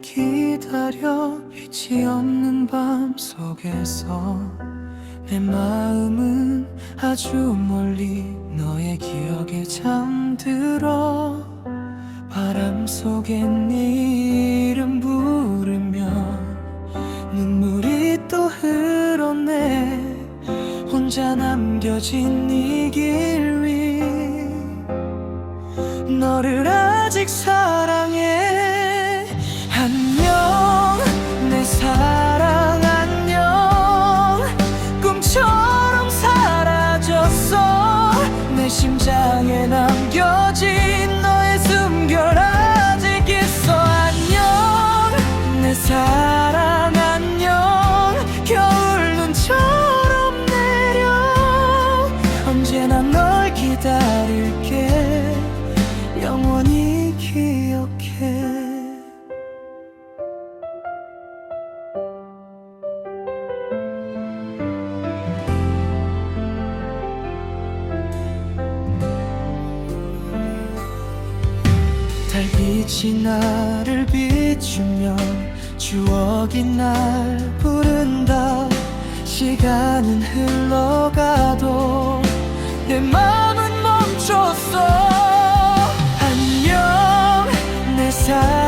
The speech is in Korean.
기다려 빛이 없는 밤 속에서 내 마음은 아주 멀리 너의 기억에 잠들어 바람 속에 네 이름 부르며 눈물이 또 흘러내 혼자 남겨진 이 길 위 너를 아직 사랑해 안녕 내 사랑 안녕 꿈처럼 사라졌어 내 심장에 남겨진 너의 숨결 아직 있어 안녕 내 사랑 안녕 겨울 눈처럼 내려 언제나 널 기다릴게 영원히 기억해 달빛이 나를 비추며 추억이 날 부른다 시간은 흘러가도 내 맘은 멈췄어 안녕 내 사랑